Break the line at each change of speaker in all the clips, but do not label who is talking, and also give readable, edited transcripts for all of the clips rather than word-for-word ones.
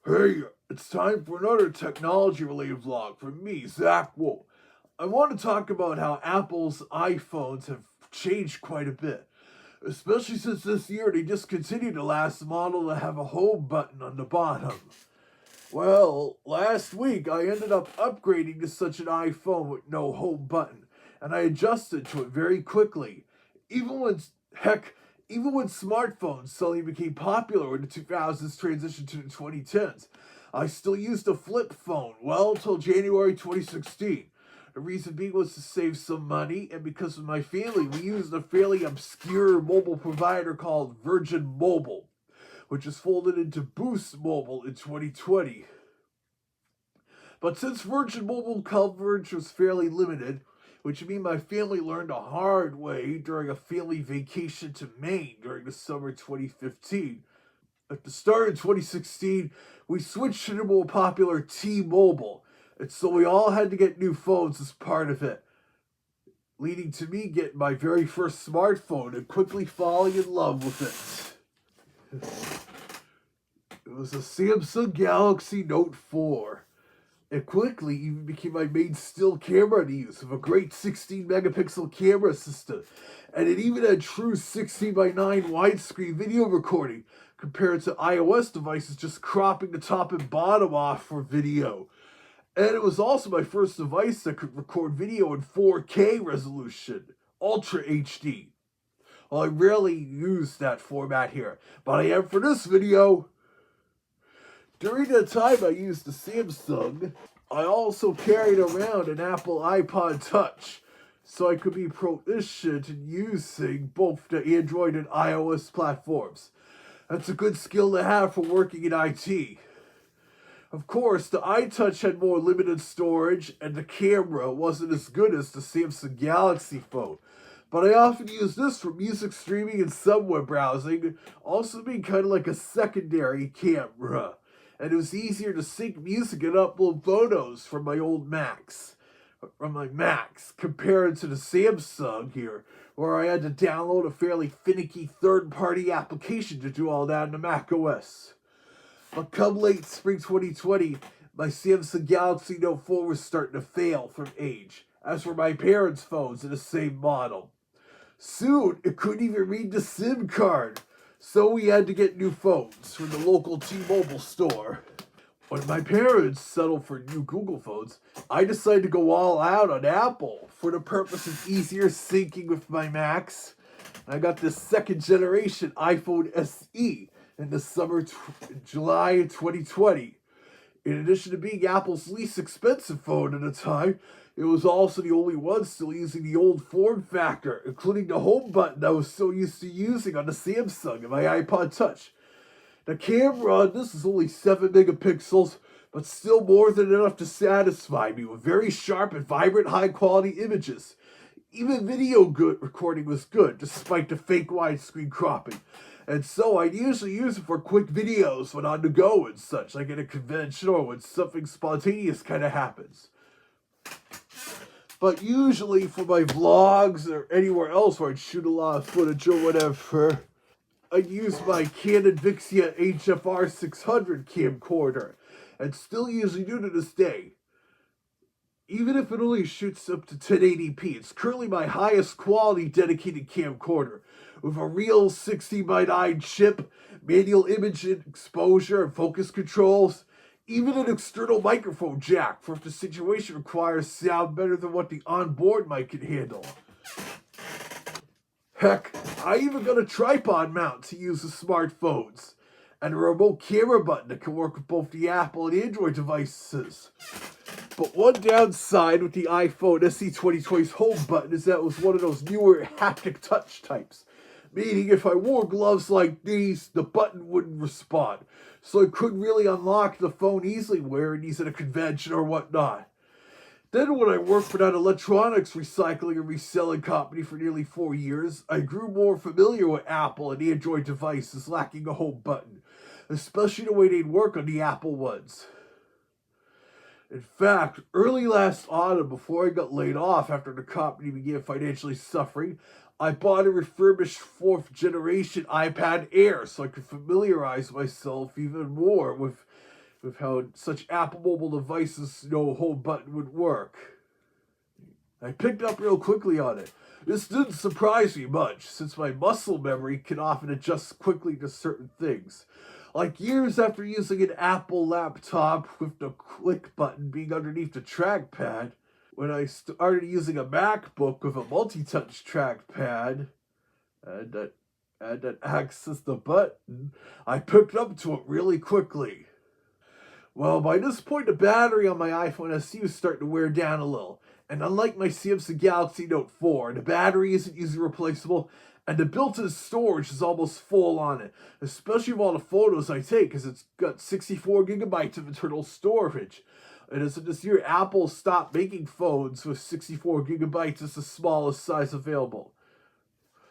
Hey, it's time for another technology-related vlog from me, Zach Wolf. I want to talk about how Apple's iPhones have changed quite a bit, especially since this year they discontinued the last model to have a home button on the bottom. Well, last week I ended up upgrading to such an iPhone with no home button, and I adjusted to it very quickly. Even when, heck, even when smartphones suddenly became popular when the 2000s transitioned to the 2010s, I still used a flip phone well until January 2016. The reason being was to save some money, and because of my family, we used a fairly obscure mobile provider called Virgin Mobile, which was folded into Boost Mobile in 2020. But since Virgin Mobile coverage was fairly limited, which means my family learned the hard way during a family vacation to Maine during the summer 2015. At the start of 2016, we switched to the more popular T-Mobile, and so we all had to get new phones as part of it, leading to me getting my very first smartphone and quickly falling in love with it. It was a Samsung Galaxy Note 4. It quickly even became my main still camera to use with a great 16 megapixel camera system. And it even had true 16:9 widescreen video recording compared to iOS devices just cropping the top and bottom off for video. And it was also my first device that could record video in 4K resolution, Ultra HD. Well, I rarely use that format here, but I am for this video. During the time I used the Samsung, I also carried around an Apple iPod Touch, so I could be proficient in using both the Android and iOS platforms. That's a good skill to have for working in IT. Of course, the iTouch had more limited storage, and the camera wasn't as good as the Samsung Galaxy phone. But I often use this for music streaming and some web browsing, also being kind of like a secondary camera. And it was easier to sync music and upload photos from my Macs, compared to the Samsung here, where I had to download a fairly finicky third-party application to do all that in the Mac OS. But come late spring 2020, my Samsung Galaxy Note 4 was starting to fail from age, as were my parents' phones in the same model. Soon, it couldn't even read the SIM card, so we had to get new phones from the local T-Mobile store. When my parents settled for new Google phones, I decided to go all out on Apple for the purpose of easier syncing with my Macs. I got this second generation iPhone SE in the July 2020. In addition to being Apple's least expensive phone at the time, it was also the only one still using the old form factor, including the home button I was so used to using on the Samsung and my iPod Touch. The camera on this is only 7 megapixels, but still more than enough to satisfy me with very sharp and vibrant high-quality images. Even recording was good, despite the fake widescreen cropping. And so I'd usually use it for quick videos when on the go and such, like at a convention or when something spontaneous kind of happens. But usually for my vlogs or anywhere else where I'd shoot a lot of footage or whatever, I'd use my Canon Vixia HFR 600 camcorder, and still usually do to this day. Even if it only shoots up to 1080p, it's currently my highest quality dedicated camcorder, with a real 60:9 chip, manual image exposure and focus controls, even an external microphone jack for if the situation requires sound better than what the onboard mic can handle. Heck, I even got a tripod mount to use with smartphones, and a remote camera button that can work with both the Apple and Android devices. But one downside with the iPhone SE 2020's home button is that it was one of those newer haptic touch types, meaning if I wore gloves like these, the button wouldn't respond, so I couldn't really unlock the phone easily wearing these at a convention or whatnot. Then when I worked for that electronics recycling and reselling company for nearly 4 years, I grew more familiar with Apple and Android devices lacking a home button, especially the way they'd work on the Apple ones. In fact, early last autumn, before I got laid off after the company began financially suffering, I bought a refurbished 4th generation iPad Air so I could familiarize myself even more with with how such Apple mobile devices no home button would work. I picked up real quickly on it. This didn't surprise me much, since my muscle memory can often adjust quickly to certain things. Like years after using an Apple laptop with the click button being underneath the trackpad, when I started using a MacBook with a multi-touch trackpad, and that access the button, I picked up to it really quickly. Well, by this point, the battery on my iPhone SE was starting to wear down a little. And unlike my Samsung Galaxy Note 4, the battery isn't easily replaceable, and the built-in storage is almost full on it, especially with all the photos I take, because it's got 64 gigabytes of internal storage. And as of this year, Apple stopped making phones with 64 gigabytes as the smallest size available.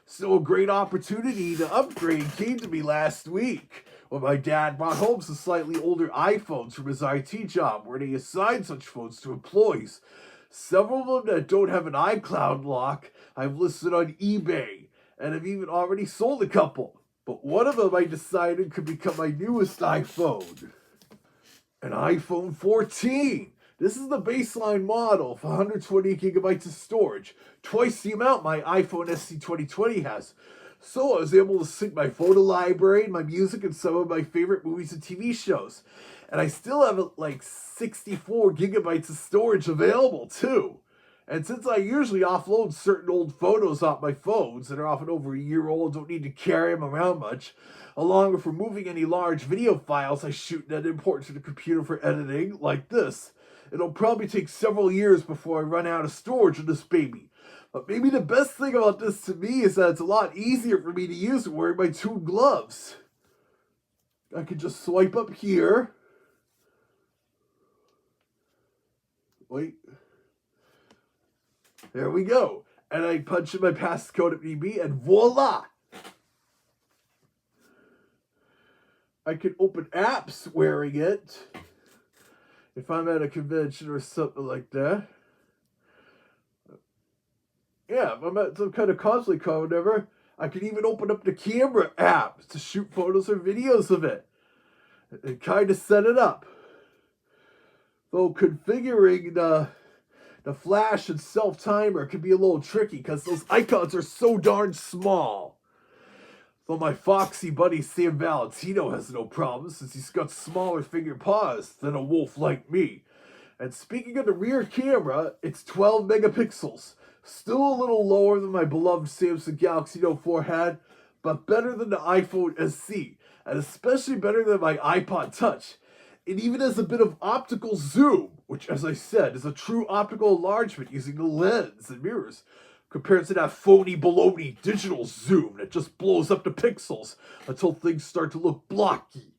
So a great opportunity to upgrade came to me last week, when my dad brought home some slightly older iPhones from his IT job, where they assign such phones to employees. Several of them that don't have an iCloud lock I've listed on eBay, and have even already sold a couple. But one of them I decided could become my newest iPhone. An iPhone 14. This is the baseline model for 128 gigabytes of storage, twice the amount my iPhone SE 2020 has. So I was able to sync my photo library, my music, and some of my favorite movies and TV shows. And I still have like 64 gigabytes of storage available too. And since I usually offload certain old photos off my phones that are often over a year old, don't need to carry them around much, along with removing any large video files I shoot and import to the computer for editing, like this, it'll probably take several years before I run out of storage on this baby. But maybe the best thing about this to me is that it's a lot easier for me to use wearing my two gloves. I can just swipe up here. Wait. There we go. And I punch in my passcode if need be, and voila! I can open apps wearing it if I'm at a convention or something like that. Yeah, if I'm at some kind of cosplay con or whatever, I can even open up the camera app to shoot photos or videos of it and kind of set it up. Though configuring the flash and self-timer can be a little tricky because those icons are so darn small. Though my foxy buddy Sam Valentino has no problems since he's got smaller finger paws than a wolf like me. And speaking of the rear camera, it's 12 megapixels. Still a little lower than my beloved Samsung Galaxy Note 4 had, but better than the iPhone SE, and especially better than my iPod Touch. It even has a bit of optical zoom, which, as I said, is a true optical enlargement using the lens and mirrors, compared to that phony baloney digital zoom that just blows up the pixels until things start to look blocky.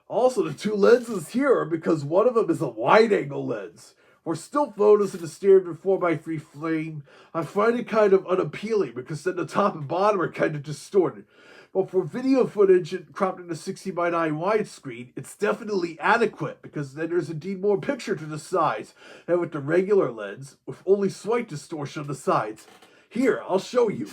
Also, the two lenses here are because one of them is a wide-angle lens. For still photos in the standard 4x3 frame, I find it kind of unappealing because then the top and bottom are kind of distorted. But for video footage cropped into 60x9 widescreen, it's definitely adequate because then there's indeed more picture to the sides than with the regular lens with only slight distortion on the sides. Here, I'll show you.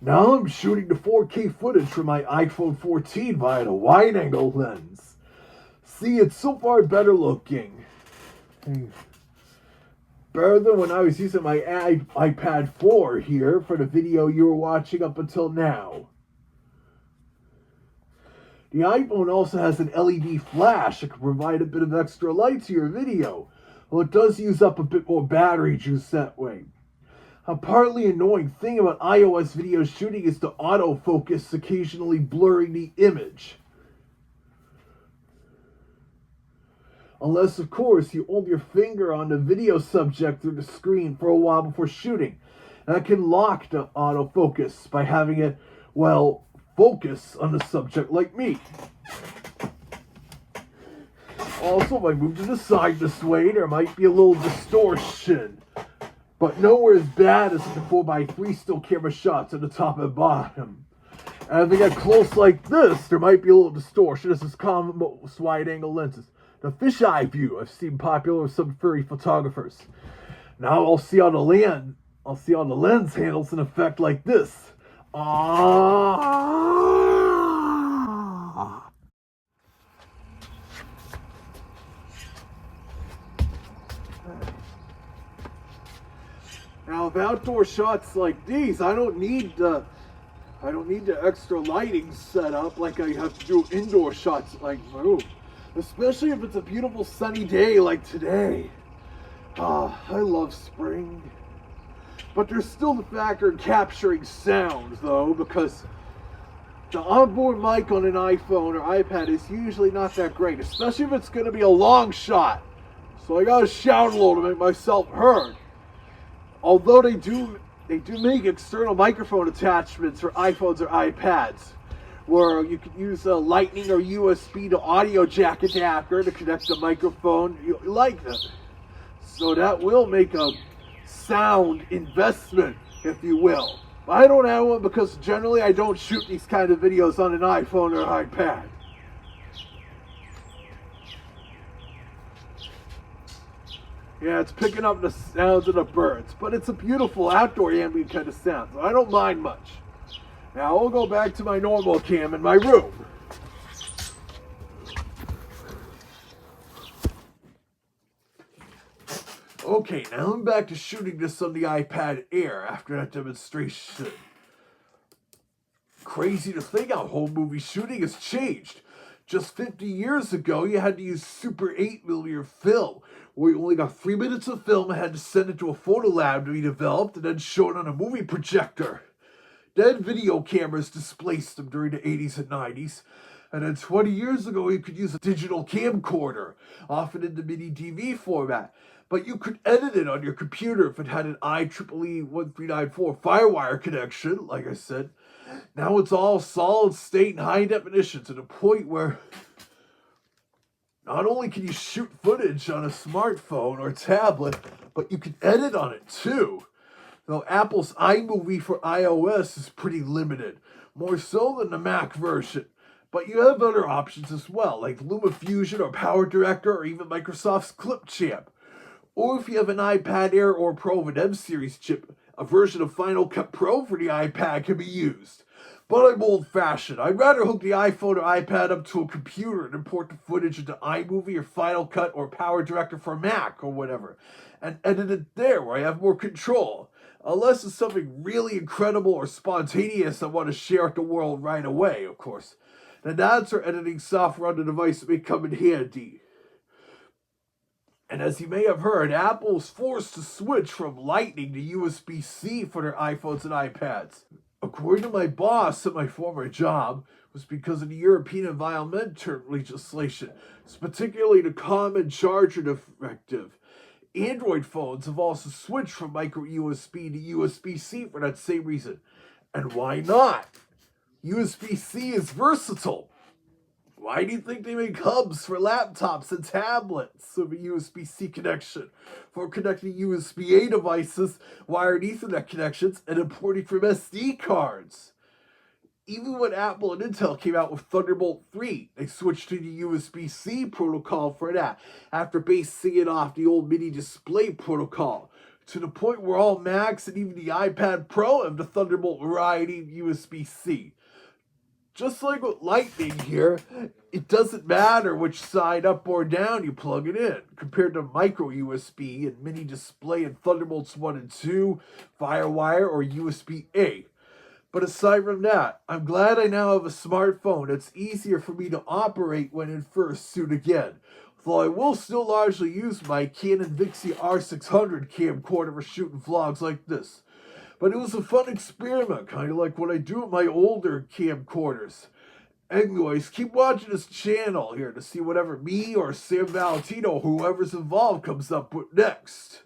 Now I'm shooting the 4K footage from my iPhone 14 via the wide-angle lens. See, it's so far better looking. Better than when I was using my iPad 4 here for the video you were watching up until now. The iPhone also has an LED flash that can provide a bit of extra light to your video, well, it does use up a bit more battery juice that way. A partly annoying thing about iOS video shooting is the autofocus occasionally blurring the image. Unless, of course, you hold your finger on the video subject through the screen for a while before shooting. That can lock the autofocus by having it, well, focus on the subject like me. Also, if I move to the side this way, there might be a little distortion. But nowhere as bad as the 4x3 still camera shots at the top and bottom. And if I get close like this, there might be a little distortion. This is common with most wide-angle lenses. The fisheye view I've seen popular with some furry photographers. Now I'll see on the lens handles an effect like this. Ah! outdoor shots like these, I don't need the extra lighting set up like I have to do indoor shots like my room. Especially if it's a beautiful sunny day like today. I love spring. But there's still the factor of capturing sound though, because the onboard mic on an iPhone or iPad is usually not that great, especially if it's going to be a long shot. So I gotta shout a little to make myself heard. Although they do make external microphone attachments for iPhones or iPads, where you can use a Lightning or USB to audio jack adapter to connect the microphone like that. So that will make a sound investment, if you will. I don't have one because generally I don't shoot these kind of videos on an iPhone or iPad. Yeah, it's picking up the sounds of the birds, but it's a beautiful outdoor ambient kind of sound, so I don't mind much. Now I'll go back to my normal cam in my room. Okay, now I'm back to shooting this on the iPad Air after that demonstration. Crazy to think how home movie shooting has changed. Just 50 years ago, you had to use Super 8mm film, where you only got 3 minutes of film and had to send it to a photo lab to be developed and then show it on a movie projector. Then video cameras displaced them during the 80s and 90s. And then 20 years ago, you could use a digital camcorder, often in the mini DV format. But you could edit it on your computer if it had an IEEE 1394 FireWire connection, like I said. Now it's all solid state and high definition to the point where not only can you shoot footage on a smartphone or tablet, but you can edit on it too. Though Apple's iMovie for iOS is pretty limited, more so than the Mac version. But you have other options as well, like LumaFusion or PowerDirector or even Microsoft's Clipchamp. Or if you have an iPad Air or Pro with M series chip, a version of Final Cut Pro for the iPad can be used. But I'm old-fashioned. I'd rather hook the iPhone or iPad up to a computer and import the footage into iMovie or Final Cut or PowerDirector for Mac or whatever, and edit it there where I have more control. Unless it's something really incredible or spontaneous I want to share with the world right away, of course. Then that's where editing software on the device may come in handy. And as you may have heard, Apple was forced to switch from Lightning to USB-C for their iPhones and iPads. According to my boss at my former job, it was because of the European environmental legislation, particularly the Common Charger Directive. Android phones have also switched from micro USB to USB-C for that same reason. And why not? USB-C is versatile. Why do you think they make hubs for laptops and tablets with a USB-C connection for connecting USB-A devices, wired Ethernet connections, and importing from SD cards? Even when Apple and Intel came out with Thunderbolt 3, they switched to the USB-C protocol for that, after basing it off the old mini display protocol, to the point where all Macs and even the iPad Pro have the Thunderbolt variety of USB-C. Just like with Lightning here, it doesn't matter which side up or down you plug it in, compared to micro USB and mini display and Thunderbolts 1 and 2, FireWire, or USB-A. But aside from that, I'm glad I now have a smartphone that's easier for me to operate when in fursuit again, though I will still largely use my Canon Vixia R600 camcorder for shooting vlogs like this. But it was a fun experiment, kind of like what I do with my older camcorders. Anyways, keep watching this channel here to see whatever me or Sam Valentino, whoever's involved, comes up with next.